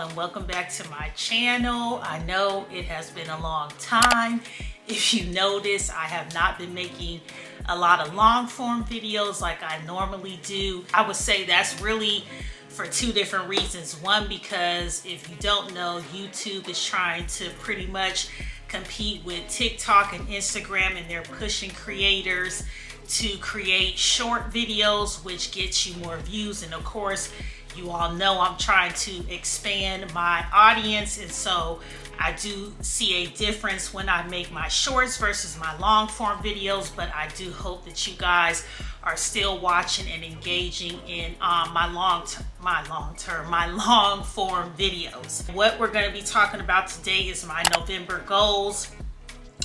all, and welcome back to my channel. I know it has been a long time. If you notice, I have not been making a lot of long form videos like I normally do. I would say that's really for two different reasons. One, because if you don't know, YouTube is trying to pretty much compete with TikTok and Instagram, and they're pushing creators to create short videos, which gets you more views. And of course, you all know I'm trying to expand my audience, and so I do see a difference when I make my shorts versus my long form videos. But I do hope that you guys are still watching and engaging in my long form videos. What we're going to be talking about today is my November goals,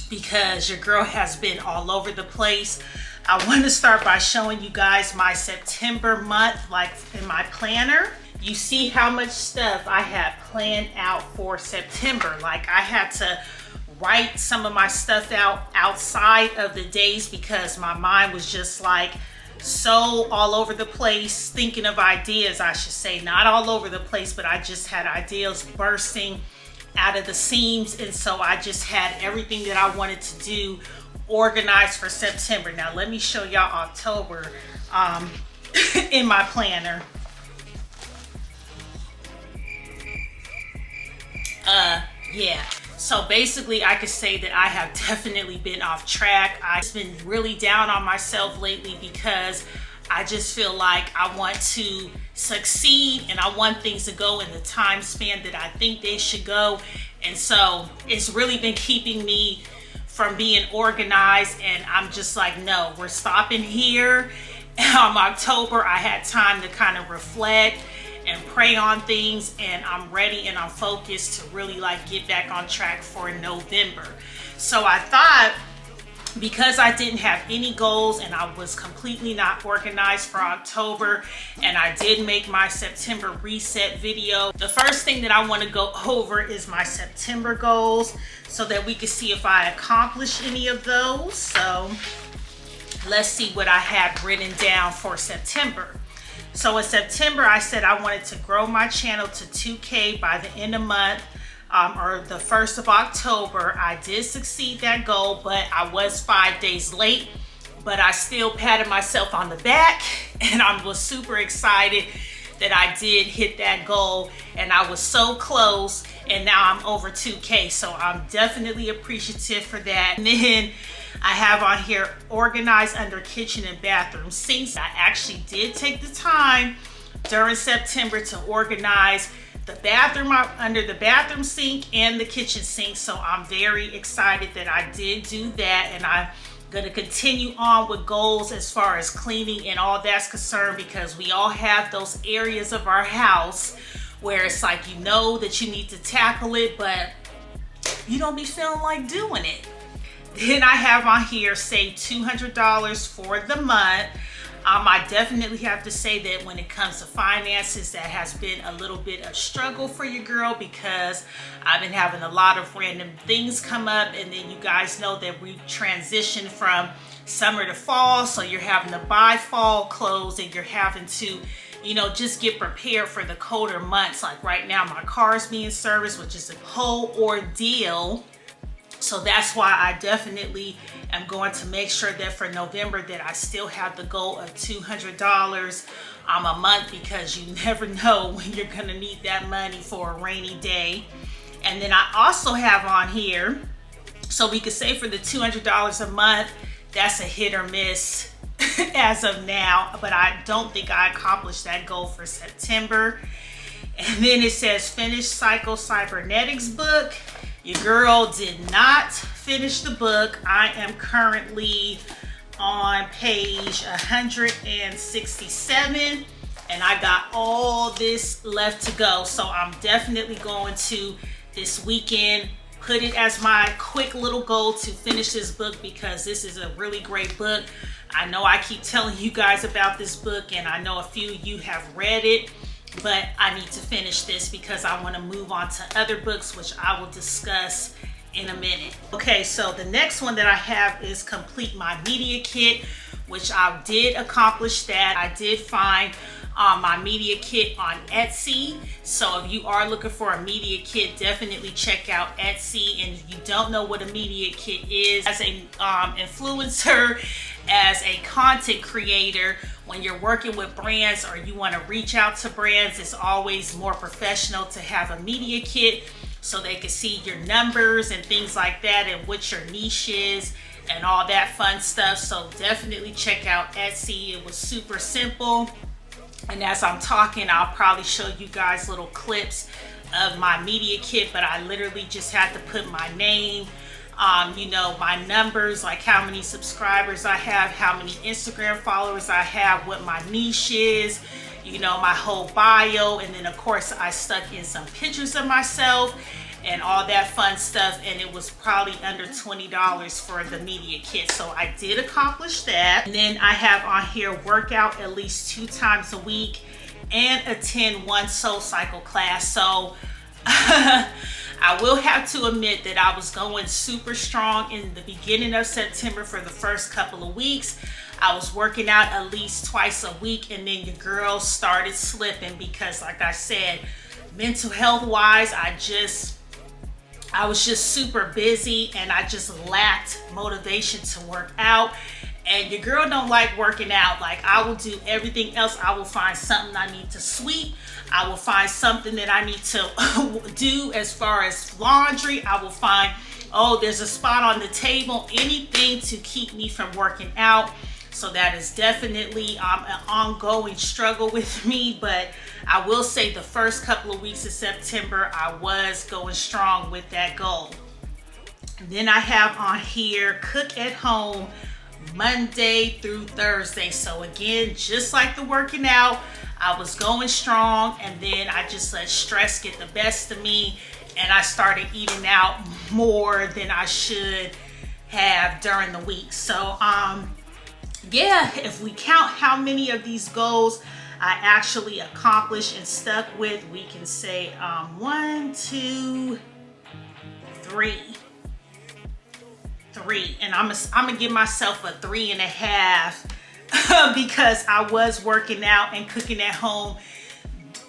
because your girl has been all over the place. I want to start by showing you guys my September month, like in my planner. You see how much stuff I had planned out for September. Like, I had to write some of my stuff out outside of the days because my mind was just like so all over the place, thinking of ideas, I should say. Not all over the place, but I just had ideas bursting out of the seams. And so I just had everything that I wanted to do organized for September. Now let me show y'all October in my planner. Yeah, so basically I could say that I have definitely been off track. I've been really down on myself lately because I just feel like I want to succeed and I want things to go in the time span that I think they should go. And so it's really been keeping me from being organized, and I'm just like, no, we're stopping here. October, I had time to kind of reflect and pray on things, and I'm ready and I'm focused to really like get back on track for November. So I thought, because I didn't have any goals and I was completely not organized for October, and I did make my September reset video, the first thing that I want to go over is my September goals so that we can see if I accomplished any of those. So let's see what I had written down for September. So in September, I said I wanted to grow my channel to 2K by the end of the month, or the 1st of October. I did succeed that goal, but I was 5 days late. But I still patted myself on the back, and I was super excited that I did hit that goal, and I was so close, and now I'm over 2K. So I'm definitely appreciative for that. And then I have on here organize under kitchen and bathroom sinks. I actually did take the time during September to organize the bathroom under the bathroom sink and the kitchen sink. So I'm very excited that I did do that, and I'm gonna continue on with goals as far as cleaning and all that's concerned, because we all have those areas of our house where it's like, you know that you need to tackle it, but you don't be feeling like doing it. Then I have on here save $200 for the month. I definitely have to say that when it comes to finances, that has been a little bit of struggle for your girl, because I've been having a lot of random things come up, and then you guys know that we transitioned from summer to fall, so you're having to buy fall clothes, and you're having to, you know, just get prepared for the colder months. Like right now, my car is being serviced, which is a whole ordeal. So that's why I definitely am going to make sure that for November that I still have the goal of $200 a month, because you never know when you're going to need that money for a rainy day. And then I also have on here, so we could say for the $200 a month, that's a hit or miss as of now, but I don't think I accomplished that goal for September. And then it says finish Psycho Cybernetics book. Your girl did not finish the book. I am currently on page 167, and I got all this left to go. So I'm definitely going to this weekend put it as my quick little goal to finish this book, because this is a really great book. I know I keep telling you guys about this book, and I know a few of you have read it, but I need to finish this because I want to move on to other books, which I will discuss in a minute. Okay, so the next one that I have is complete my media kit, which I did accomplish that. I did find my media kit on Etsy. So if you are looking for a media kit, definitely check out Etsy. And if you don't know what a media kit is, as a influencer, as a content creator, when you're working with brands or you want to reach out to brands, it's always more professional to have a media kit so they can see your numbers and things like that, and what your niche is and all that fun stuff. So definitely check out Etsy. It was super simple. And as I'm talking, I'll probably show you guys little clips of my media kit, but I literally just had to put my name, you know, my numbers, like how many subscribers I have, how many Instagram followers I have, what my niche is, you know, my whole bio. And then of course I stuck in some pictures of myself and all that fun stuff. And it was probably under $20 for the media kit. So I did accomplish that. And then I have on here, workout at least 2 times a week and attend 1 Soul Cycle class. So I will have to admit that I was going super strong in the beginning of September for the first couple of weeks. I was working out at least twice a week, and then your girl started slipping because, like I said, mental health wise, I was just super busy and I just lacked motivation to work out. And your girl don't like working out. Like, I will do everything else. I will find something I need to sweep. I will find something that I need to do as far as laundry. I will find, oh, there's a spot on the table, anything to keep me from working out. So that is definitely an ongoing struggle with me. But I will say the first couple of weeks of September, I was going strong with that goal. And then I have on here, cook at home Monday through Thursday. So again, just like the working out, I was going strong, and then I just let stress get the best of me, and I started eating out more than I should have during the week. So yeah, if we count how many of these goals I actually accomplished and stuck with, we can say 1, 2, 3. And I'm gonna give myself a 3.5 because I was working out and cooking at home,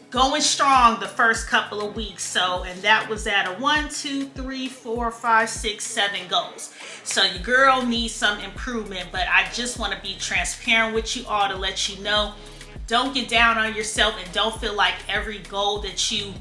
going strong the first couple of weeks. So, and that was at a 1, 2, 3, 4, 5, 6, 7 goals. So your girl needs some improvement, but I just want to be transparent with you all to let you know, don't get down on yourself, and don't feel like every goal that you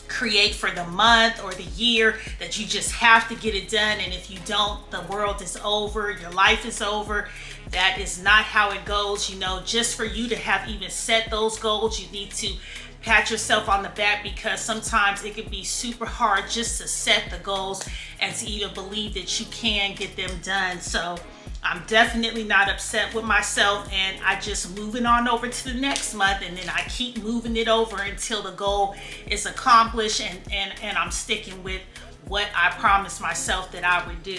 create for the month or the year that you just have to get it done, and if you don't, the world is over, your life is over. That is not how it goes. You know, just for you to have even set those goals, you need to pat yourself on the back, because sometimes it can be super hard just to set the goals and to even believe that you can get them done. So I'm definitely not upset with myself, and I just moving on over to the next month, and then I keep moving it over until the goal is accomplished, and I'm sticking with what I promised myself that I would do.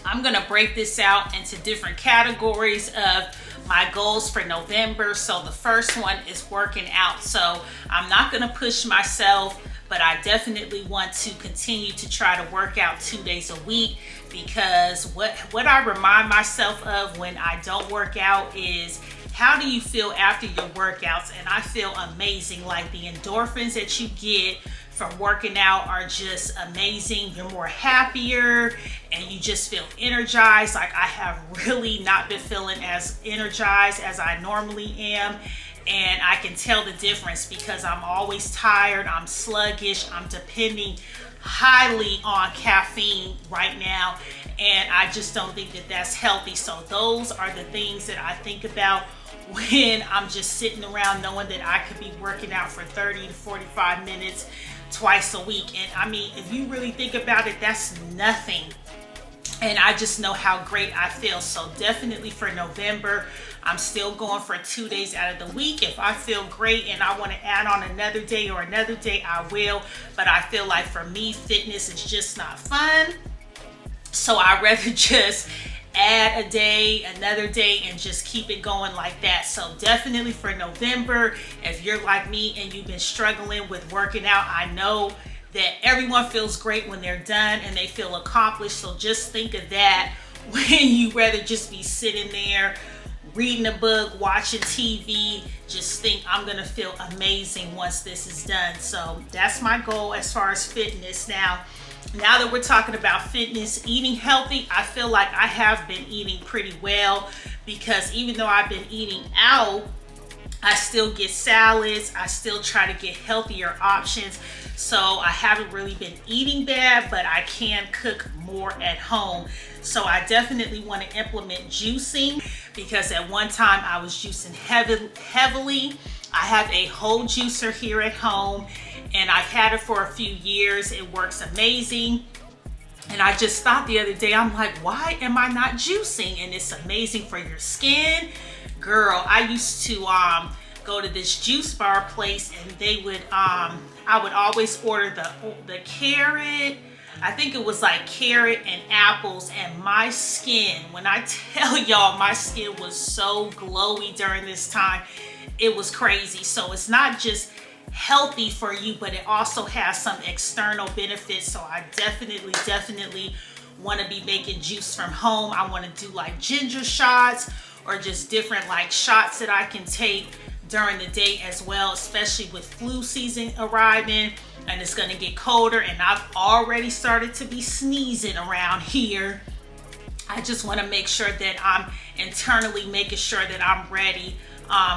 I'm gonna break this out into different categories of my goals for November. So the first one is working out. So I'm not gonna push myself, but I definitely want to continue to try to work out 2 days a week, because what I remind myself of when I don't work out is, how do you feel after your workouts? And I feel amazing. Like, the endorphins that you get from working out are just amazing. You're more happier and you just feel energized. Like, I have really not been feeling as energized as I normally am. And I can tell the difference because I'm always tired, I'm sluggish, I'm depending highly on caffeine right now, and I just don't think that that's healthy. So those are the things that I think about when I'm just sitting around knowing that I could be working out for 30 to 45 minutes twice a week. And I mean, if you really think about it, that's nothing. And I just know how great I feel. So definitely for November, I'm still going for 2 days out of the week. If I feel great and I want to add on another day, I will. But I feel like for me, fitness is just not fun. So I'd rather just add a day, another day, and just keep it going like that. So definitely for November, if you're like me and you've been struggling with working out, I know that everyone feels great when they're done and they feel accomplished. So just think of that when you rather just be sitting there reading a book, watching TV, just think I'm gonna feel amazing once this is done. So that's my goal as far as fitness. Now that we're talking about fitness, eating healthy, I feel like I have been eating pretty well, because even though I've been eating out, I still get salads. I still try to get healthier options. So I haven't really been eating bad, but I can cook more at home. So I definitely want to implement juicing, because at one time I was juicing heavily. I have a whole juicer here at home, and I've had it for a few years. It works amazing. And I just thought the other day, I'm like, why am I not juicing? And it's amazing for your skin. Girl, I used to go to this juice bar place, and they would I would always order the carrot. I think it was like carrot and apples, and my skin, when I tell y'all, my skin was so glowy during this time, it was crazy. So it's not just healthy for you, but it also has some external benefits. So I definitely want to be making juice from home. I want to do like ginger shots, or just different like shots that I can take during the day as well, especially with flu season arriving, and it's going to get colder, and I've already started to be sneezing around here. I just want to make sure that I'm internally making sure that I'm ready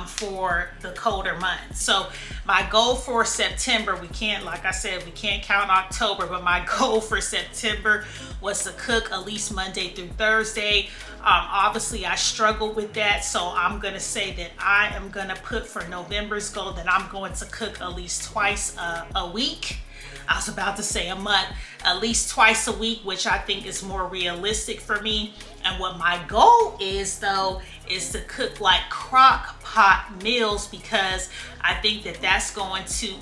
for the colder months. So my goal for September, we can't, like I said, we can't count October, but my goal for September was to cook at least Monday through Thursday. Obviously I struggle with that, so I'm gonna say that I am gonna put for November's goal that I'm going to cook at least twice a week. I was about to say a month, at least twice a week, which I think is more realistic for me. And what my goal is, though, is to cook like crock pot meals, because I think that that's going to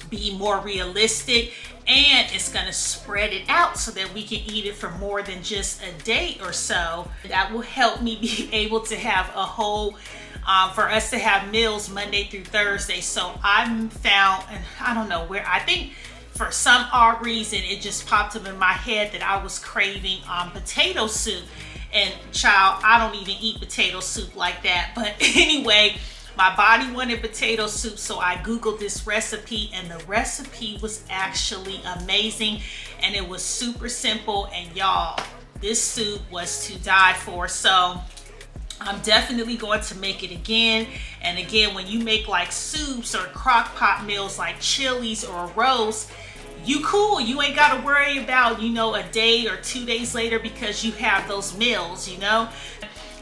be more realistic, and it's going to spread it out so that we can eat it for more than just a day or so. That will help me be able to have a whole for us to have meals Monday through Thursday. So I'm found, and I don't know where, I think for some odd reason it just popped up in my head that I was craving potato soup. And child, I don't even eat potato soup like that, but anyway, my body wanted potato soup, so I googled this recipe, and the recipe was actually amazing, and it was super simple, and y'all, this soup was to die for. So I'm definitely going to make it again. And again, when you make like soups or crock pot meals like chilies or roast, you cool. You ain't got to worry about, you know, a day or 2 days later, because you have those meals, you know.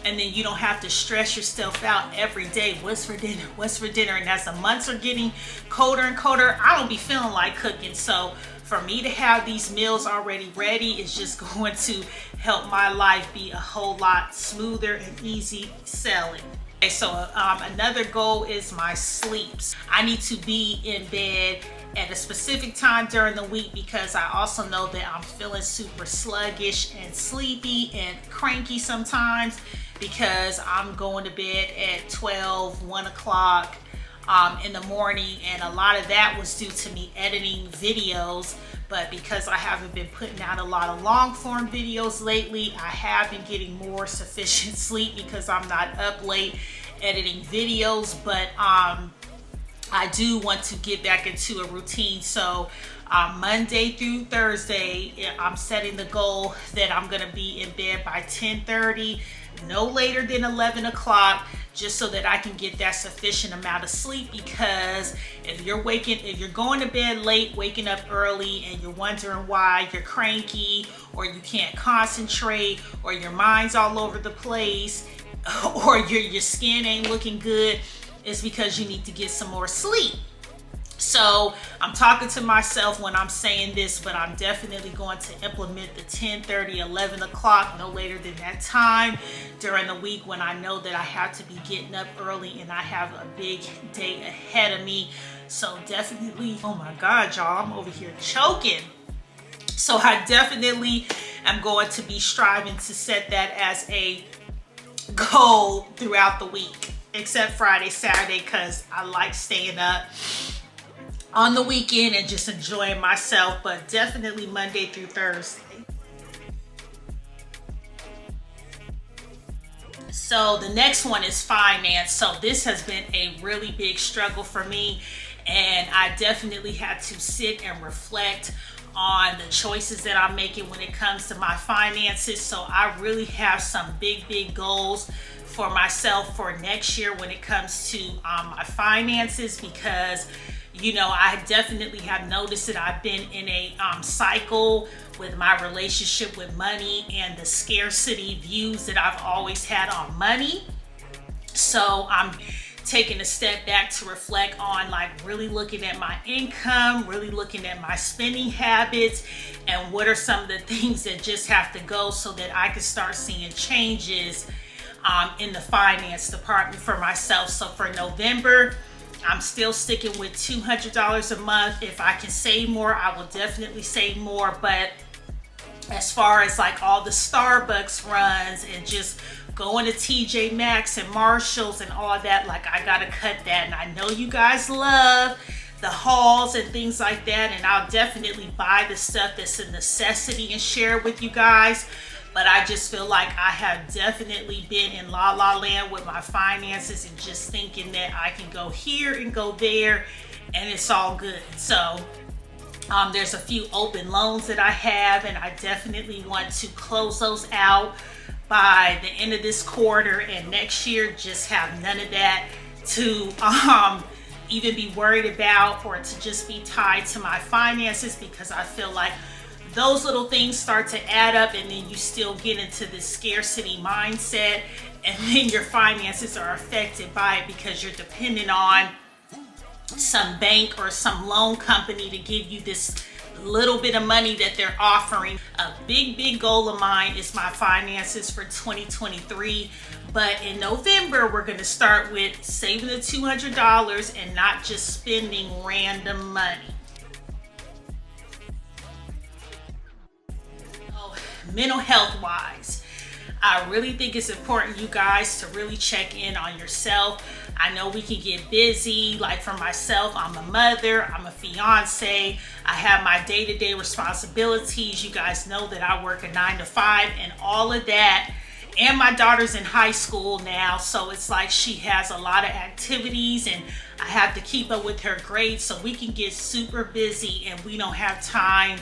And then you don't have to stress yourself out every day. What's for dinner? What's for dinner? And as the months are getting colder and colder, I don't be feeling like cooking. So for me to have these meals already ready is just going to help my life be a whole lot smoother and easy selling. Okay, so another goal is my sleeps. I need to be in bed at a specific time during the week, because I also know that I'm feeling super sluggish and sleepy and cranky sometimes, because I'm going to bed at 12, 1 o'clock in the morning, and a lot of that was due to me editing videos. But because I haven't been putting out a lot of long form videos lately, I have been getting more sufficient sleep because I'm not up late editing videos. But I do want to get back into a routine. So Monday through Thursday, I'm setting the goal that I'm gonna be in bed by 10:30, no later than 11 o'clock, just so that I can get that sufficient amount of sleep. Because if you're going to bed late, waking up early, and you're wondering why you're cranky, or you can't concentrate, or your mind's all over the place, or your skin ain't looking good, it's because you need to get some more sleep. So I'm talking to myself when I'm saying this, but I'm definitely going to implement the 10:30, 11 o'clock, no later than that time during the week, when I know that I have to be getting up early and I have a big day ahead of me. So definitely, oh my God, y'all, I'm over here choking. So I definitely am going to be striving to set that as a goal throughout the week, except Friday, Saturday, because I like staying up on the weekend and just enjoying myself. But definitely Monday through Thursday. So the next one is finance. So this has been a really big struggle for me, and I definitely had to sit and reflect on the choices that I'm making when it comes to my finances. So I really have some big goals for myself for next year when it comes to my finances, because I definitely have noticed that I've been in a cycle with my relationship with money and the scarcity views that I've always had on money. So I'm taking a step back to reflect on, like, really looking at my income, really looking at my spending habits, and what are some of the things that just have to go so that I can start seeing changes in the finance department for myself. So for November, I'm still sticking with $200 a month. If I can save more, I will definitely save more. But as far as like all the Starbucks runs and just going to TJ Maxx and Marshalls and all that, like, I gotta cut that. And I know you guys love the hauls and things like that, and I'll definitely buy the stuff that's a necessity and share it with you guys. But I just feel like I have definitely been in la la land with my finances and just thinking that I can go here and go there and it's all good. So there's a few open loans that I have, and I definitely want to close those out by the end of this quarter, and next year just have none of that to even be worried about or to just be tied to my finances, because I feel like those little things start to add up, and then you still get into this scarcity mindset, and then your finances are affected by it because you're dependent on some bank or some loan company to give you this little bit of money that they're offering. A big goal of mine is my finances for 2023. But in November, we're going to start with saving the $200 and not just spending random money. Mental health wise, I really think it's important, you guys, to really check in on yourself. I know we can get busy. Like for myself, I'm a mother, I'm a fiance, I have my day-to-day responsibilities. You guys know that I work a 9 to 5 and all of that. And my daughter's in high school now, so it's like she has a lot of activities and I have to keep up with her grades, so we can get super busy and we don't have time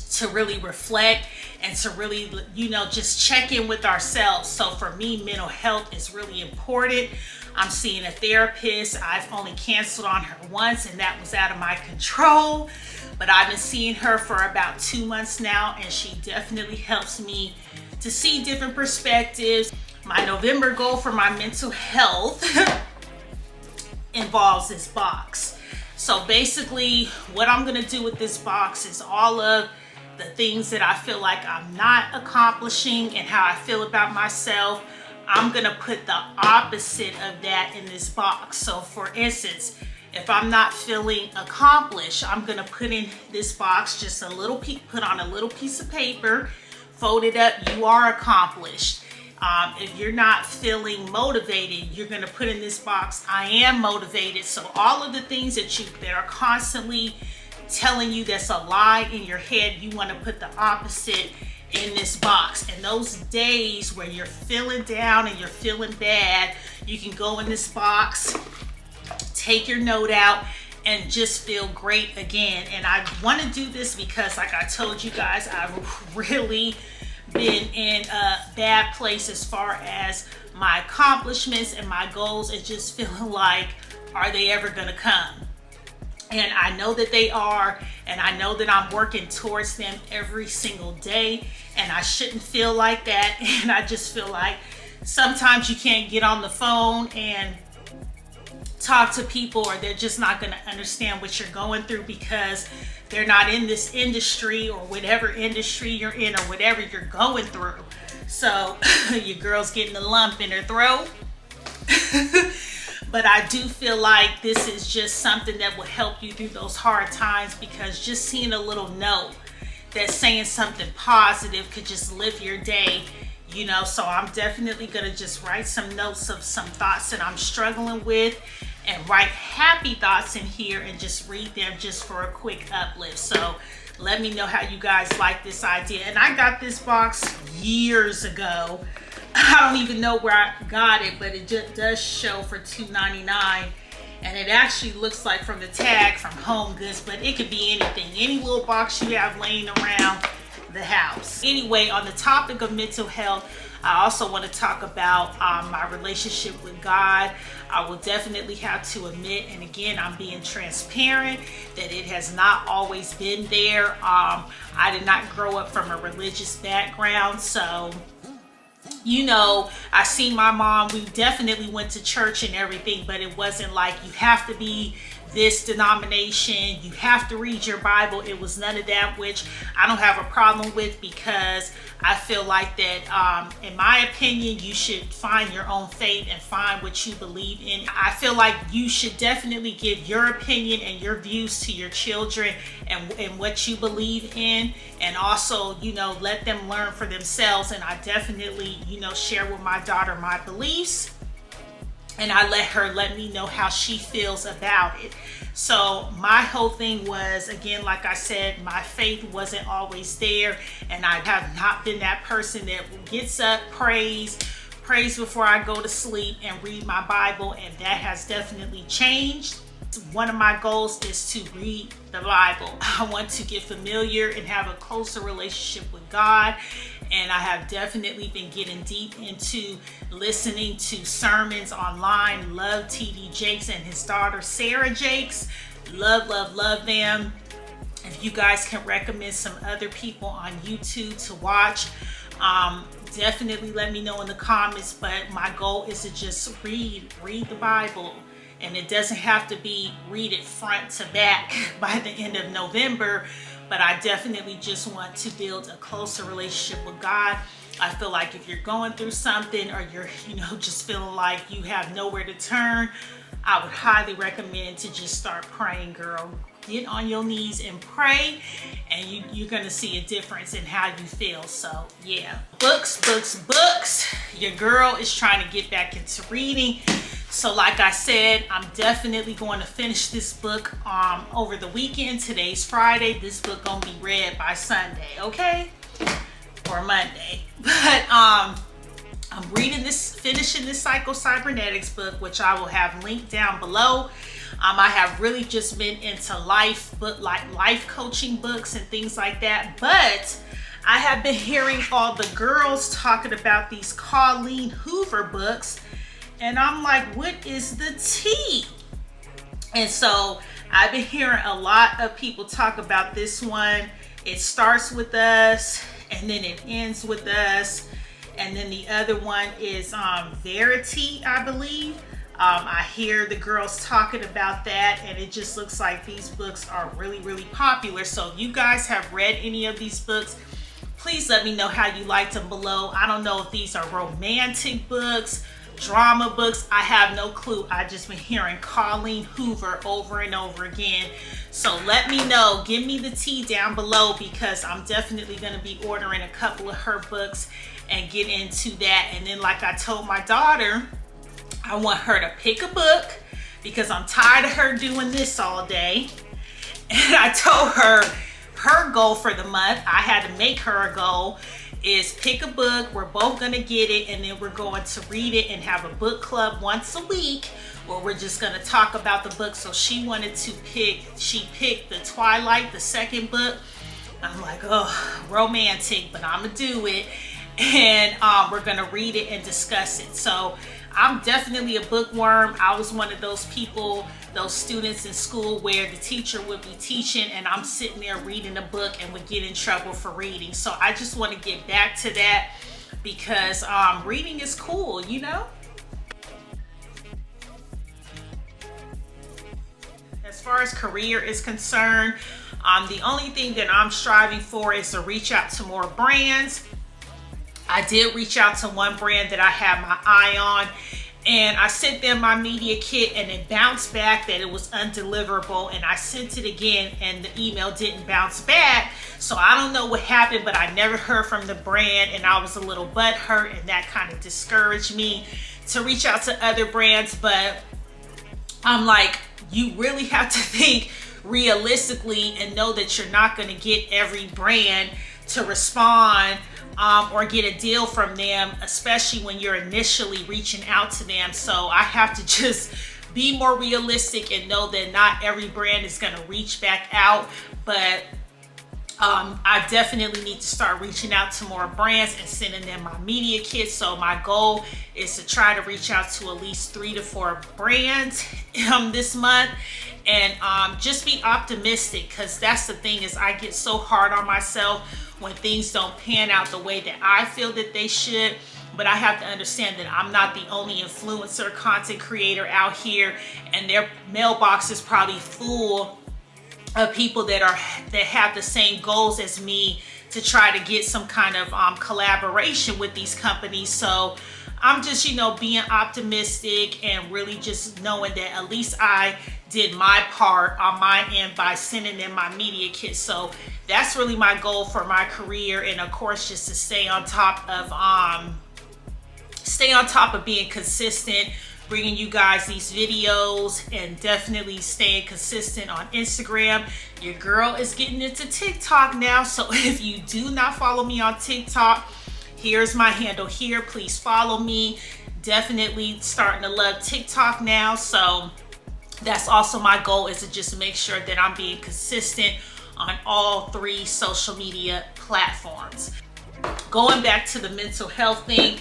to really reflect and to really, just check in with ourselves. So for me, mental health is really important. I'm seeing a therapist. I've only canceled on her once, and that was out of my control. But I've been seeing her for about 2 months now, and she definitely helps me to see different perspectives. My November goal for my mental health involves this box. So basically, what I'm gonna do with this box is all of the things that I feel like I'm not accomplishing and how I feel about myself. I'm gonna put the opposite of that in this box. So for instance, if I'm not feeling accomplished, I'm gonna put in this box just a little put on a little piece of paper, fold it up, you are accomplished. If you're not feeling motivated, you're gonna put in this box, I am motivated. So all of the things that are constantly telling you that's a lie in your head, you want to put the opposite in this box. And those days where you're feeling down and you're feeling bad, you can go in this box, take your note out, and just feel great again. And I want to do this because, like I told you guys, I've really been in a bad place as far as my accomplishments and my goals, and just feeling like, are they ever gonna come? And I know that they are, and I know that I'm working towards them every single day, and I shouldn't feel like that. And I just feel like sometimes you can't get on the phone and talk to people, or they're just not going to understand what you're going through because they're not in this industry, or whatever industry you're in, or whatever you're going through. So your girl's getting a lump in her throat. But I do feel like this is just something that will help you through those hard times, because just seeing a little note that's saying something positive could just lift your day, So I'm definitely going to just write some notes of some thoughts that I'm struggling with, and write happy thoughts in here and just read them just for a quick uplift. So let me know how you guys like this idea. And I got this box years ago. I don't even know where I got it, but it just does show for $2.99. And it actually looks like from the tag from Home Goods, but it could be anything, any little box you have laying around the house. Anyway, on the topic of mental health, I also want to talk about my relationship with God. I will definitely have to admit, and again, I'm being transparent, that it has not always been there. I did not grow up from a religious background, so you know, I see my mom, we definitely went to church and everything, but it wasn't like you have to be this denomination, you have to read your Bible. It was none of that, which I don't have a problem with, because I feel like that, in my opinion, you should find your own faith and find what you believe in. I feel like you should definitely give your opinion and your views to your children and what you believe in, and also, you know, let them learn for themselves. And I definitely, you know, share with my daughter my beliefs, and I let her let me know how she feels about it. So my whole thing was, again, like I said, my faith wasn't always there, and I have not been that person that gets up, prays before I go to sleep, and read my Bible, and that has definitely changed. One of my goals is to read the Bible. I want to get familiar and have a closer relationship with God. And I have definitely been getting deep into listening to sermons online. Love TD Jakes and his daughter Sarah Jakes. Love them. If you guys can recommend some other people on YouTube to watch, definitely let me know in the comments. But my goal is to just read the Bible. And it doesn't have to be read it front to back by the end of November, but I definitely just want to build a closer relationship with God. I feel like if you're going through something, or you're, you know, just feeling like you have nowhere to turn, I would highly recommend to just start praying, girl. Get on your knees and pray, and you're gonna see a difference in how you feel. So yeah, books. Your girl is trying to get back into reading. So like I said, I'm definitely going to finish this book over the weekend. Today's Friday. This book gonna be read by Sunday, okay? Or Monday. But I'm finishing this Psycho-Cybernetics book, which I will have linked down below. I have really just been into life coaching books and things like that. But I have been hearing all the girls talking about these Colleen Hoover books. And I'm like, what is the tea? And so I've been hearing a lot of people talk about this one. It starts with us, and then it ends with us. And then the other one is Verity, I believe. I hear the girls talking about that, and it just looks like these books are really, really popular. So if you guys have read any of these books, please let me know how you liked them below. I don't know if these are romantic books, drama books. I have no clue. I just been hearing Colleen Hoover over and over again. So let me know. Give me the tea down below, because I'm definitely going to be ordering a couple of her books and get into that. And then, like I told my daughter, I want her to pick a book, because I'm tired of her doing this all day. And I told her goal for the month, I had to make her a goal, is pick a book. We're both gonna get it, and then we're going to read it and have a book club once a week where we're just gonna talk about the book. So she wanted to she picked The Twilight, the second book. I'm like, oh, romantic, but I'm gonna do it. And we're gonna read it and discuss it. So I'm definitely a bookworm. I was one of those people, those students in school where the teacher would be teaching and I'm sitting there reading a book and would get in trouble for reading. So I just want to get back to that, because reading is cool, you know? As far as career is concerned, the only thing that I'm striving for is to reach out to more brands. I did reach out to one brand that I have my eye on, and I sent them my media kit, and it bounced back that it was undeliverable, and I sent it again and the email didn't bounce back. So I don't know what happened, but I never heard from the brand, and I was a little butthurt, and that kind of discouraged me to reach out to other brands. But I'm like, you really have to think realistically and know that you're not going to get every brand to respond or get a deal from them, especially when you're initially reaching out to them. So I have to just be more realistic and know that not every brand is going to reach back out, but I definitely need to start reaching out to more brands and sending them my media kits. So my goal is to try to reach out to at least 3 to 4 brands this month, and just be optimistic, because that's the thing, is I get so hard on myself when things don't pan out the way that I feel that they should. But I have to understand that I'm not the only influencer content creator out here, and their mailbox is probably full of people that have the same goals as me to try to get some kind of collaboration with these companies. So I'm just, being optimistic and really just knowing that at least I did my part on my end by sending them my media kit. So that's really my goal for my career, and of course just to stay on top of being consistent, bringing you guys these videos, and definitely staying consistent on Instagram. Your girl is getting into TikTok now, so if you do not follow me on TikTok, here's my handle here. Please follow me. Definitely starting to love TikTok now, so that's also my goal, is to just make sure that I'm being consistent on all 3 social media platforms. Going back to the mental health thing,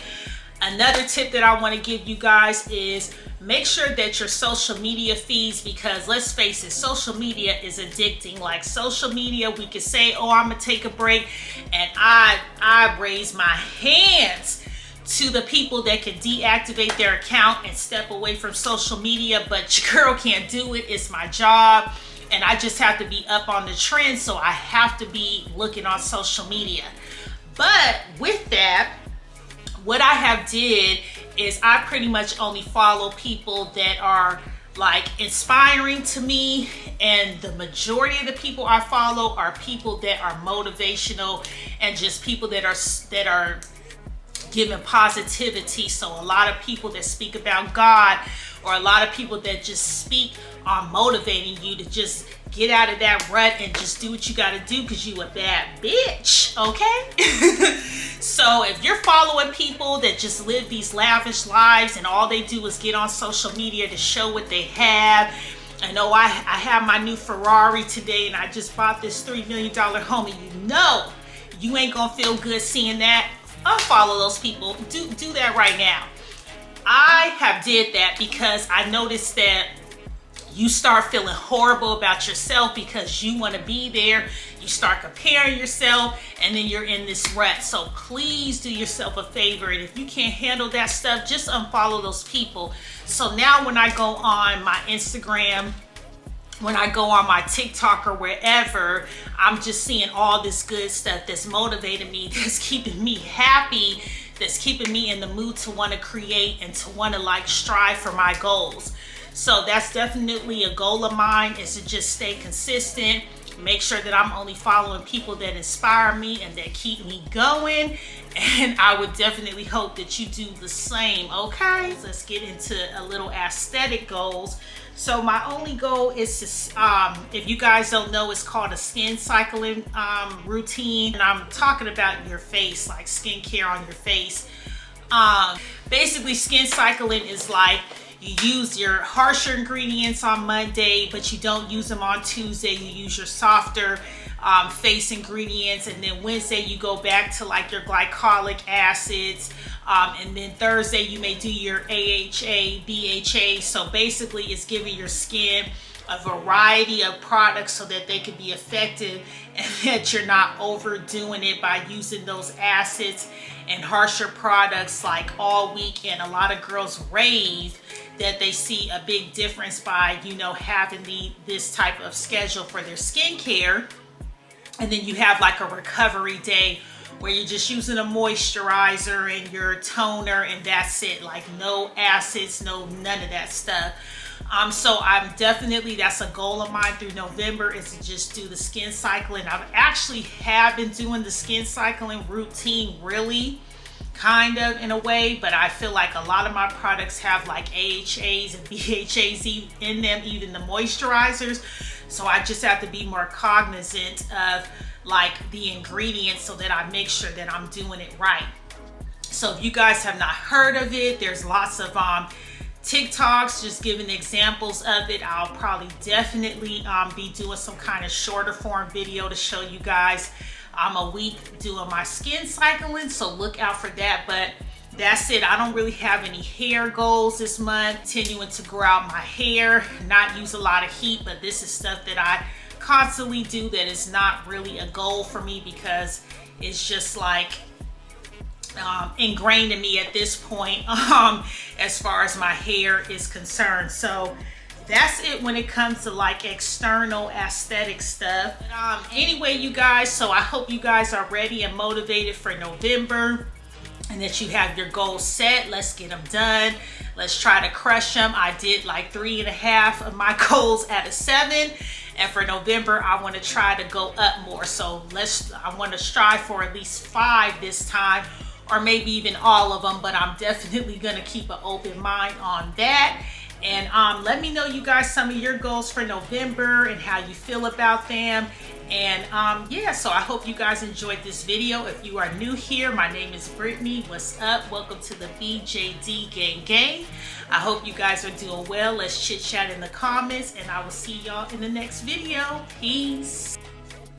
another tip that I want to give you guys is make sure that your social media feeds, because let's face it, social media is addicting. Like social media, we can say, oh, I'm gonna take a break, and I raise my hands to the people that can deactivate their account and step away from social media, but your girl can't do it. It's my job, and I just have to be up on the trend, so I have to be looking on social media. But with that, what I have did is I pretty much only follow people that are like inspiring to me, and the majority of the people I follow are people that are motivational and just people that are giving positivity. So a lot of people that speak about God, or a lot of people that just speak on motivating you to just get out of that rut and just do what you got to do, because you a bad bitch, okay? So if you're following people that just live these lavish lives and all they do is get on social media to show what they have, I know I have my new Ferrari today, and I just bought this $3 million home, and you ain't gonna feel good seeing that, unfollow those people. Do that right now. I have did that because I noticed that you start feeling horrible about yourself because you want to be there. You start comparing yourself, and then you're in this rut. So please do yourself a favor, and if you can't handle that stuff, just unfollow those people. So now when I go on my Instagram, when I go on my TikTok or wherever, I'm just seeing all this good stuff that's motivating me, that's keeping me happy, that's keeping me in the mood to want to create and to want to like strive for my goals. So that's definitely a goal of mine, is to just stay consistent, make sure that I'm only following people that inspire me and that keep me going. And I would definitely hope that you do the same, okay? Let's get into a little aesthetic goals. So my only goal is to, if you guys don't know, it's called a skin cycling routine. And I'm talking about your face, like skincare on your face. Basically, skin cycling is like, you use your harsher ingredients on Monday, but you don't use them on Tuesday. You use your softer face ingredients, and then Wednesday you go back to like your glycolic acids, and then Thursday you may do your AHA, BHA. So basically it's giving your skin a variety of products so that they can be effective, and that you're not overdoing it by using those acids and harsher products like all week. And a lot of girls rave that they see a big difference by, having this type of schedule for their skincare. And then you have like a recovery day where you're just using a moisturizer and your toner, and that's it. Like no acids, none of that stuff. So that's a goal of mine through November, is to just do the skin cycling. Have been doing the skin cycling routine really kind of in a way, but I feel like a lot of my products have like AHAs and BHAs in them, even the moisturizers. So I just have to be more cognizant of like the ingredients so that I make sure that I'm doing it right. So if you guys have not heard of it, there's lots of TikToks just giving examples of it. I'll probably definitely be doing some kind of shorter form video to show you guys. I'm a week doing my skin cycling, so look out for that. But that's it. I don't really have any hair goals this month. Continuing to grow out my hair, not use a lot of heat, but this is stuff that I constantly do that is not really a goal for me because it's just like ingrained in me at this point as far as my hair is concerned. So that's it when it comes to like external aesthetic stuff. Anyway, you guys, so I hope you guys are ready and motivated for November and that you have your goals set. Let's get them done. Let's try to crush them. I did like 3.5 of my goals out of 7. And for November, I want to try to go up more. So I want to strive for at least 5 this time, or maybe even all of them, but I'm definitely gonna keep an open mind on that. And let me know, you guys, some of your goals for November and how you feel about them. And yeah, so I hope you guys enjoyed this video. If you are new here, my name is Brittany. What's up? Welcome to the BJD Gang. I hope you guys are doing well. Let's chit chat in the comments, and I will see y'all in the next video. Peace.